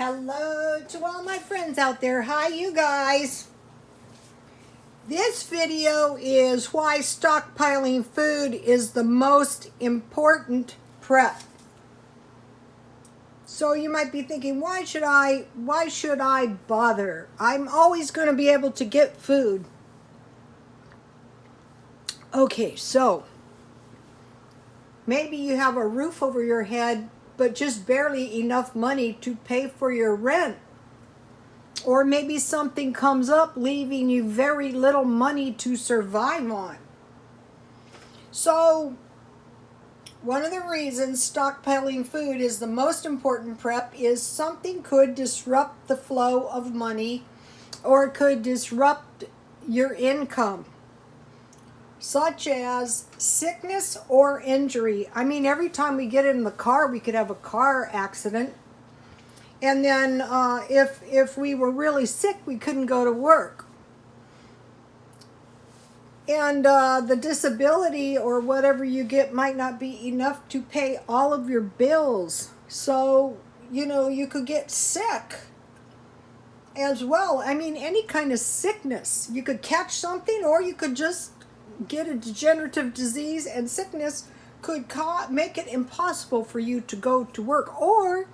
Hello to all my friends out there. Hi, you guys. This video is why stockpiling food is the most important prep. So you might be thinking, why should I bother? I'm always going to be able to get food. Okay, so maybe you have a roof over your head, but just barely enough money to pay for your rent. Or maybe something comes up leaving you very little money to survive on. So one of the reasons stockpiling food is the most important prep is something could disrupt the flow of money, or it could disrupt your income, such as sickness or injury. I mean, every time we get in the car, we could have a car accident. And then if we were really sick, we couldn't go to work. And the disability or whatever you get might not be enough to pay all of your bills. So, you could get sick as well. I mean, any kind of sickness. You could catch something, or you could just get a degenerative disease, and sickness could make it impossible for you to go to work. Or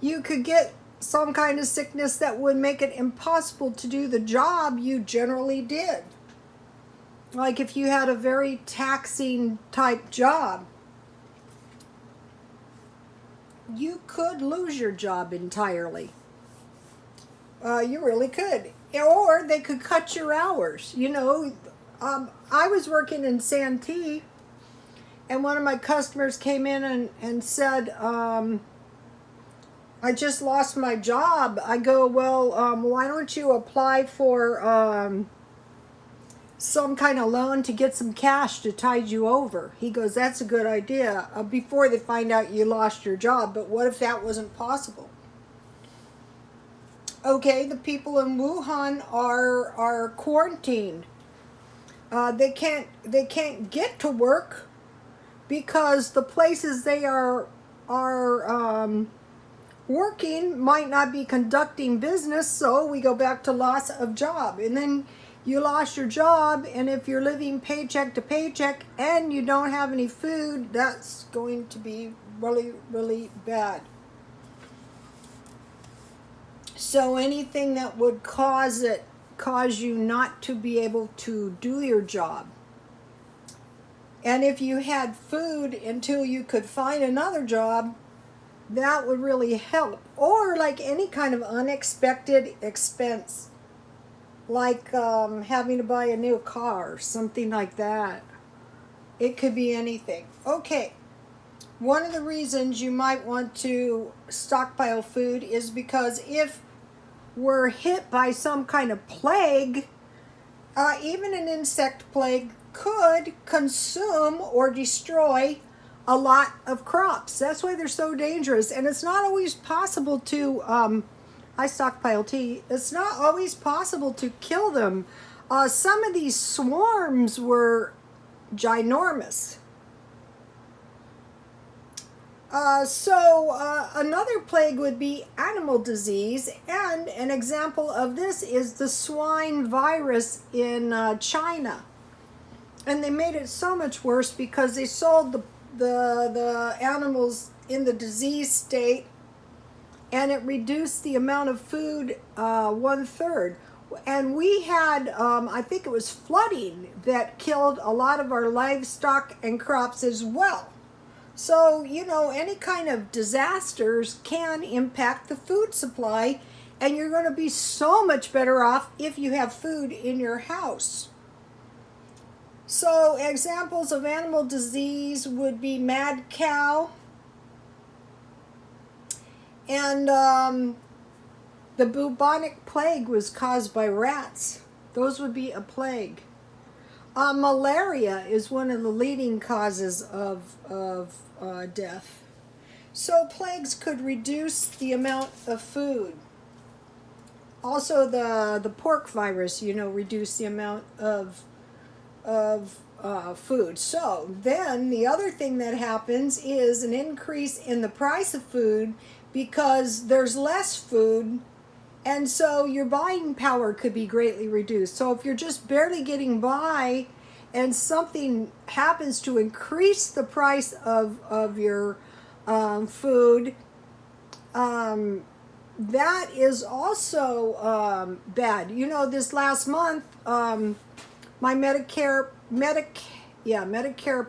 you could get some kind of sickness that would make it impossible to do the job you generally did. Like if you had a very taxing type job, you could lose your job entirely. You really could. Or they could cut your hours. I was working in Santee, and one of my customers came in and said, I just lost my job. I go, well, why don't you apply for some kind of loan to get some cash to tide you over? He goes, that's a good idea, before they find out you lost your job. But what if that wasn't possible? Okay, the people in Wuhan are quarantined. They can't get to work because the places they are working might not be conducting business. So we go back to loss of job, and then you lost your job, and if you're living paycheck to paycheck and you don't have any food, that's going to be really, really bad. So anything that would cause you not to be able to do your job. And if you had food until you could find another job, that would really help. Or like any kind of unexpected expense, like having to buy a new car, something like that. It could be anything. Okay, one of the reasons you might want to stockpile food is because if we're hit by some kind of plague, even an insect plague could consume or destroy a lot of crops. That's why they're so dangerous. And it's not always possible to, I stockpile tea, it's not always possible to kill them. Some of these swarms were ginormous. Another plague would be animal disease, and an example of this is the swine virus in China. And they made it so much worse because they sold the animals in the disease state, and it reduced the amount of food 1/3. And we had, I think it was flooding that killed a lot of our livestock and crops as well. So, any kind of disasters can impact the food supply, and you're going to be so much better off if you have food in your house. So, examples of animal disease would be mad cow, and the bubonic plague was caused by rats. Those would be a plague. Malaria is one of the leading causes of death. So plagues could reduce the amount of food. Also, the pork virus, reduced the amount of food. So then the other thing that happens is an increase in the price of food because there's less food, and so your buying power could be greatly reduced. So if you're just barely getting by and something happens to increase the price of your food, that is also bad. You know, this last month, my Medicare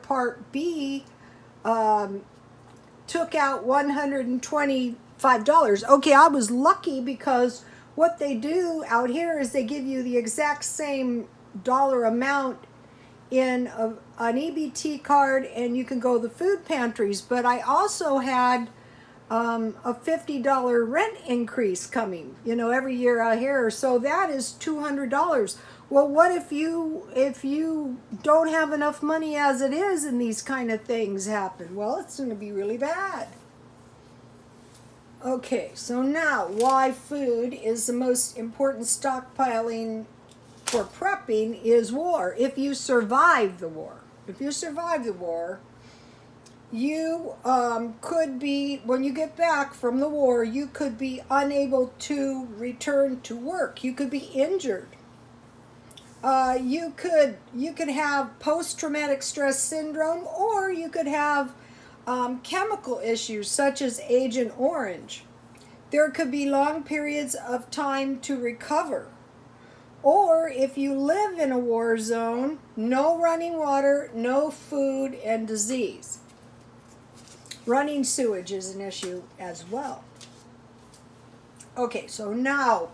Part B took out $125. Okay, I was lucky because what they do out here is they give you the exact same dollar amount in an EBT card, and you can go to the food pantries. But I also had a $50 rent increase coming, you know, every year out here. So that is $200. Well, what if you don't have enough money as it is and these kind of things happen? Well, it's going to be really bad. Okay, so now why food is the most important stockpiling for prepping is war. If you survive the war, you could be, when you get back from the war, you could be unable to return to work. You could be injured. You could have post-traumatic stress syndrome, or you could have chemical issues such as Agent Orange. There could be long periods of time to recover. Or if you live in a war zone, no running water, no food, and disease. Running sewage is an issue as well. Okay, so now,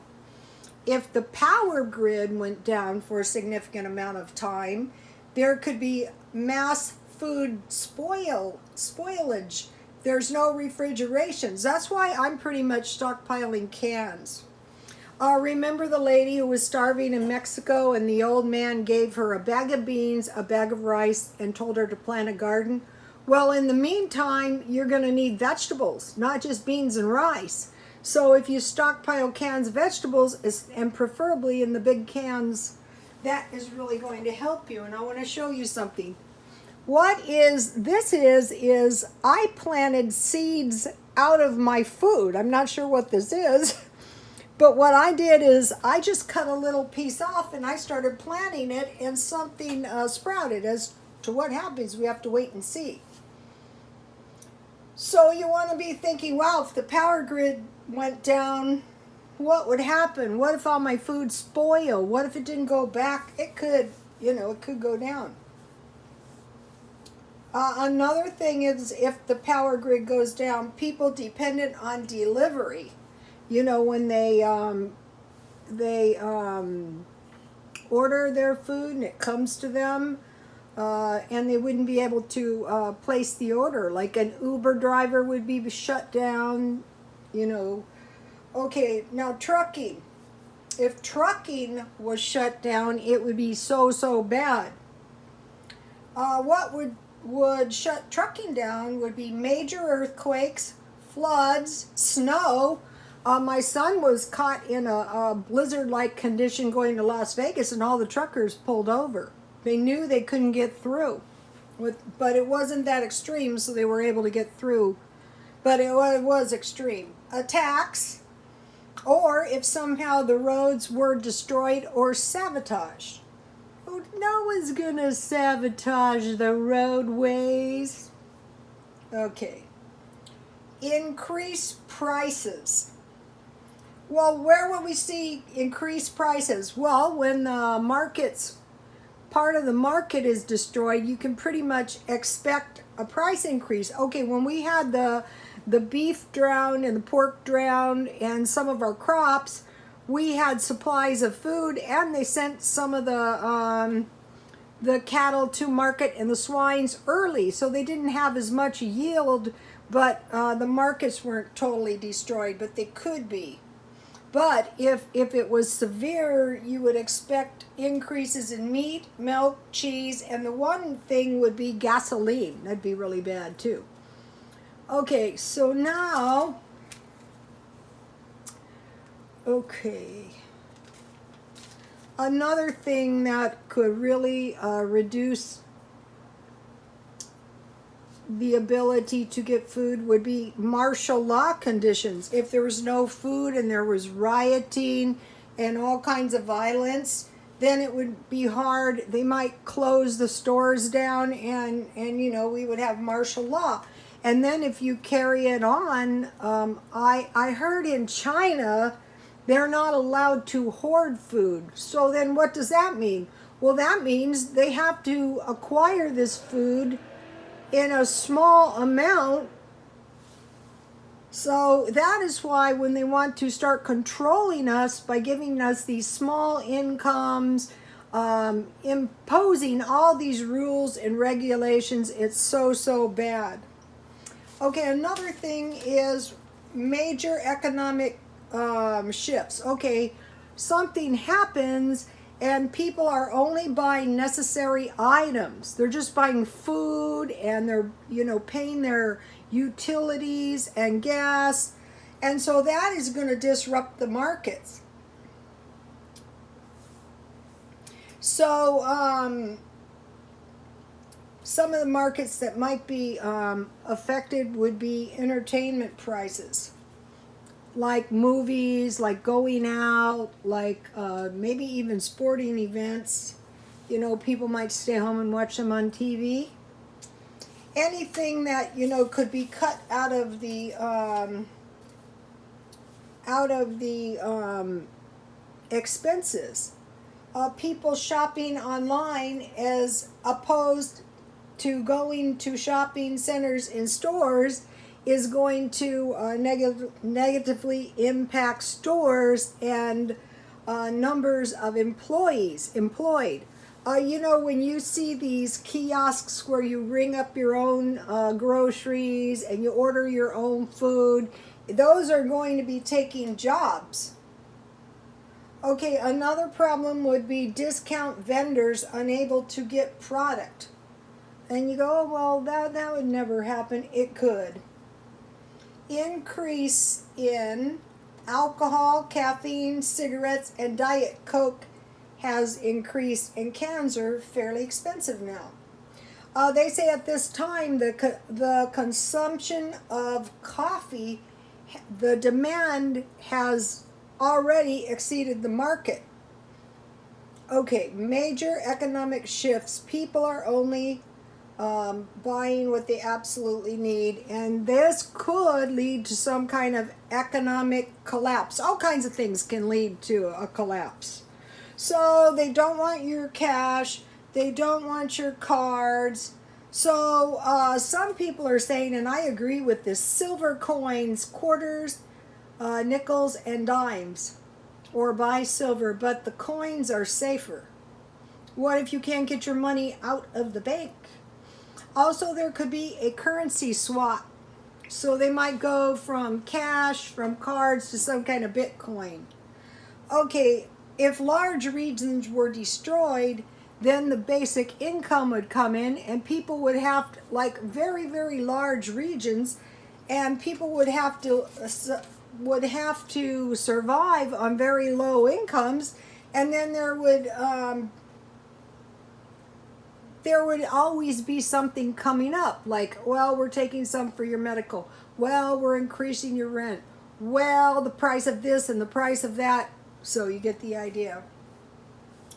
if the power grid went down for a significant amount of time, there could be mass food spoilage. There's no refrigerations. That's why I'm pretty much stockpiling cans. Remember the lady who was starving in Mexico and the old man gave her a bag of beans, a bag of rice, and told her to plant a garden? Well, in the meantime, you're going to need vegetables, not just beans and rice. So if you stockpile cans of vegetables, and preferably in the big cans, that is really going to help you. And I want to show you something. This is I planted seeds out of my food. I'm not sure what this is. But what I did is I just cut a little piece off and I started planting it, and something sprouted. As to what happens, we have to wait and see. So you want to be thinking, wow, if the power grid went down, what would happen? What if all my food spoiled? What if it didn't go back? It could, it could go down. Another thing is, if the power grid goes down, people dependent on delivery, when they order their food and it comes to them, and they wouldn't be able to place the order. Like an Uber driver would be shut down, Okay, now trucking. If trucking was shut down, it would be so bad. What would shut trucking down would be major earthquakes, floods, snow. My son was caught in a blizzard-like condition going to Las Vegas, and all the truckers pulled over. They knew they couldn't get through, but it wasn't that extreme, so they were able to get through. But it was extreme. Attacks, or if somehow the roads were destroyed or sabotaged. Oh, no one's gonna sabotage the roadways. Okay. Increased prices. Well, where will we see increased prices? Well, when the part of the market is destroyed, you can pretty much expect a price increase. Okay, when we had the beef drowned and the pork drowned and some of our crops, we had supplies of food, and they sent some of the cattle to market and the swines early, so they didn't have as much yield, but the markets weren't totally destroyed, but they could be. But if it was severe, you would expect increases in meat, milk, cheese, and the one thing would be gasoline. That'd be really bad too. Okay, so now, another thing that could really reduce the ability to get food would be martial law conditions. If there was no food and there was rioting and all kinds of violence, then it would be hard. They might close the stores down, and we would have martial law. And then if you carry it on, I heard in China they're not allowed to hoard food. So then what does that mean? Well, that means they have to acquire this food in a small amount. So that is why when they want to start controlling us by giving us these small incomes, imposing all these rules and regulations, it's so bad. Okay, another thing is major economic shifts. Okay, something happens and people are only buying necessary items. They're just buying food, and they're paying their utilities and gas, and so that is going to disrupt the markets. So some of the markets that might be affected would be entertainment prices, like movies, like going out, like maybe even sporting events. People might stay home and watch them on TV. Anything that could be cut out of the expenses. People shopping online as opposed to going to shopping centers in stores is going to negatively impact stores and numbers of employees employed. When you see these kiosks where you ring up your own groceries and you order your own food, those are going to be taking jobs. Okay, another problem would be discount vendors unable to get product. And you go, oh, well, that would never happen. It could. Increase in alcohol, caffeine, cigarettes, and Diet Coke has increased, and cans are fairly expensive now. They say at this time the consumption of coffee, the demand has already exceeded the market. Okay, major economic shifts. People are only buying what they absolutely need, and this could lead to some kind of economic collapse. All kinds of things can lead to a collapse. So they don't want your cash, they don't want your cards. So some people are saying, and I agree with this, silver coins, quarters, nickels, and dimes, or buy silver, but the coins are safer. What if you can't get your money out of the bank? Also, there could be a currency swap. So they might go from cash, from cards, to some kind of Bitcoin. Okay, if large regions were destroyed, then the basic income would come in, and people would have, like, very, very large regions, and people would have to survive on very low incomes, and then there would always be something coming up, like, well, we're taking some for your medical, well, we're increasing your rent, well, the price of this and the price of that. So you get the idea.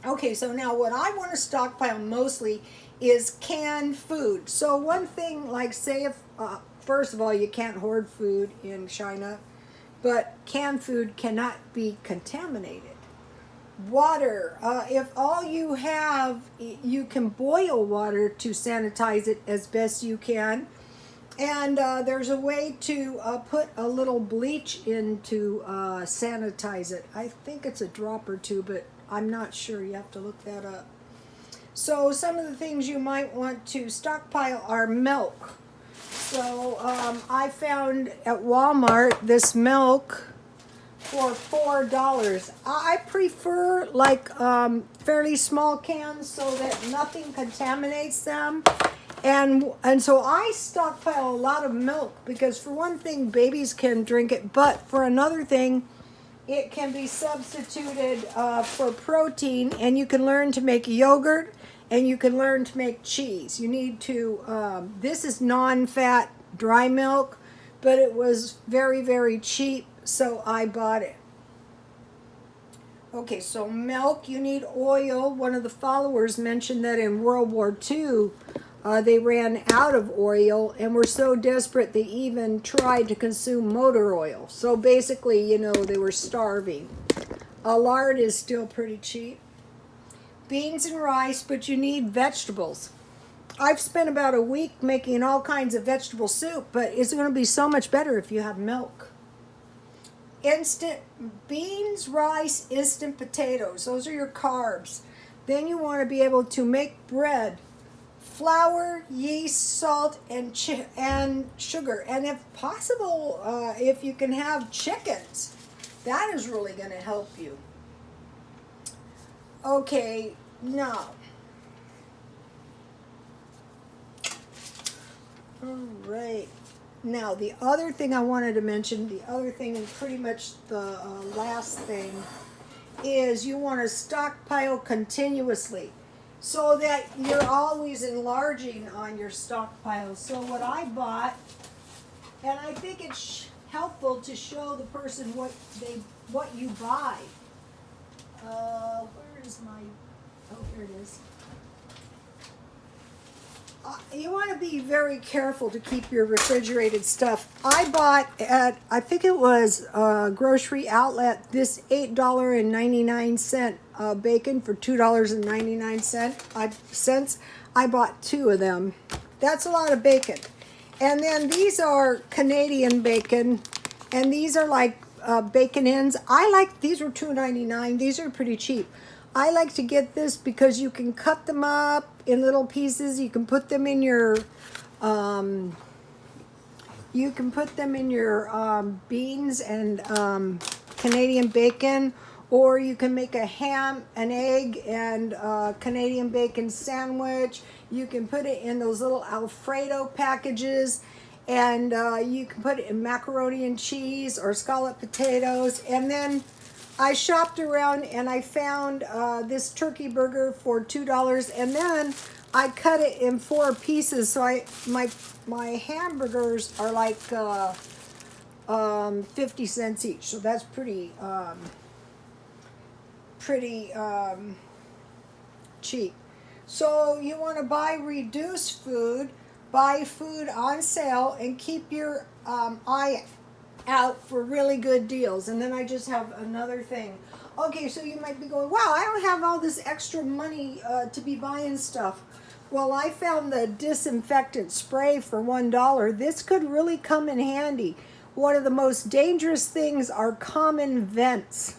Okay, so now what I want to stockpile mostly is canned food. So one thing, like, say if first of all, you can't hoard food in China, but canned food cannot be contaminated. Water, if all you have, you can boil water to sanitize it as best you can. And there's a way to put a little bleach in to sanitize it. I think it's a drop or two, but I'm not sure. You have to look that up. So some of the things you might want to stockpile are milk. So I found at Walmart this milk for $4. I prefer like fairly small cans so that nothing contaminates them. And so I stockpile a lot of milk because, for one thing, babies can drink it, but for another thing, it can be substituted for protein, and you can learn to make yogurt and you can learn to make cheese. You need to, this is non-fat dry milk, but it was very, very cheap, so I bought it. Okay, so milk, you need oil. One of the followers mentioned that in World War II, they ran out of oil and were so desperate they even tried to consume motor oil. So basically, you know, they were starving. Lard is still pretty cheap. Beans and rice, but you need vegetables. I've spent about a week making all kinds of vegetable soup, but it's going to be so much better if you have milk. Instant beans, rice, instant potatoes. Those are your carbs. Then you want to be able to make bread. Flour, yeast, salt, and sugar. And if possible, if you can have chickens, that is really going to help you. Okay, now. All right. Now, the other thing I wanted to mention, the other thing and pretty much the last thing, is you want to stockpile continuously so that you're always enlarging on your stockpile. So what I bought, and I think it's helpful to show the person what you buy. Where is my, oh, here it is. You want to be very careful to keep your refrigerated stuff. I bought at, I think it was Grocery Outlet, this $8.99 bacon for $2.99. I bought 2 of them. That's a lot of bacon. And then these are Canadian bacon, and these are like bacon ends. I like, these were $2.99. These are pretty cheap. I like to get this because you can cut them up in little pieces. You can put them in your beans and Canadian bacon, or you can make a ham, an egg, and Canadian bacon sandwich. You can put it in those little Alfredo packages, and you can put it in macaroni and cheese or scalloped potatoes. And then I shopped around and I found this turkey burger for $2, and then I cut it in 4 pieces. So my hamburgers are like 50 cents each. So that's pretty cheap. So you want to buy reduced food, buy food on sale, and keep your eye out for really good deals. And then I just have another thing. Okay, so you might be going, wow, I don't have all this extra money to be buying stuff. Well, I found the disinfectant spray for $1. This could really come in handy. One of the most dangerous things are common vents.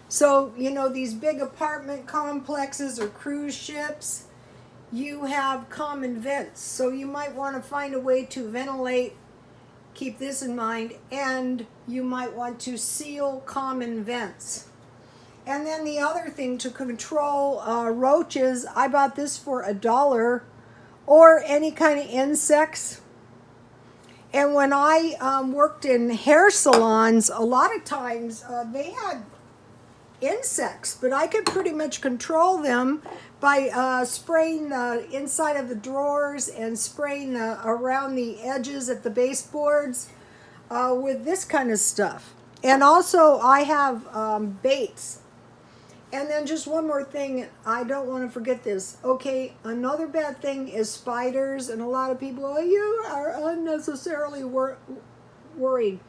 So, you know, these big apartment complexes or cruise ships, you have common vents. So you might want to find a way to ventilate. Keep this in mind, and you might want to seal common vents. And then the other thing to control roaches, I bought this for $1, or any kind of insects. And when I worked in hair salons, a lot of times they had insects, but I could pretty much control them by spraying the inside of the drawers and spraying around the edges at the baseboards with this kind of stuff. And also I have baits. And then just one more thing, I don't want to forget this. Okay, another bad thing is spiders, and a lot of people, oh, you are unnecessarily worried.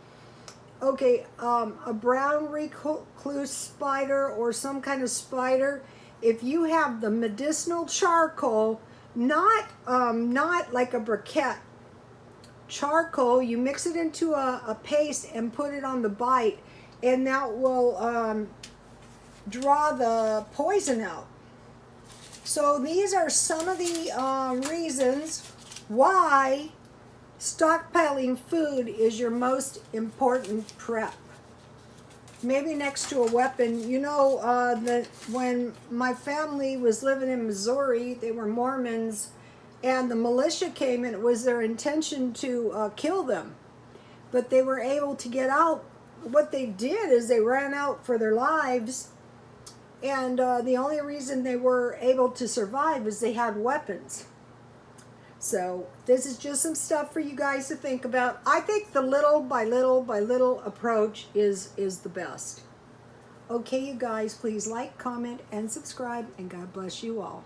Okay, a brown recluse spider or some kind of spider, if you have the medicinal charcoal, not like a briquette, charcoal, you mix it into a paste and put it on the bite, and that will draw the poison out. So these are some of the reasons why stockpiling food is your most important prep. Maybe next to a weapon. You know, that when my family was living in Missouri, they were Mormons, and the militia came, and it was their intention to kill them. But they were able to get out. What they did is they ran out for their lives, And the only reason they were able to survive is they had weapons. So this is just some stuff for you guys to think about. I think the little by little by little approach is the best. Okay, you guys, please like, comment, and subscribe, and God bless you all.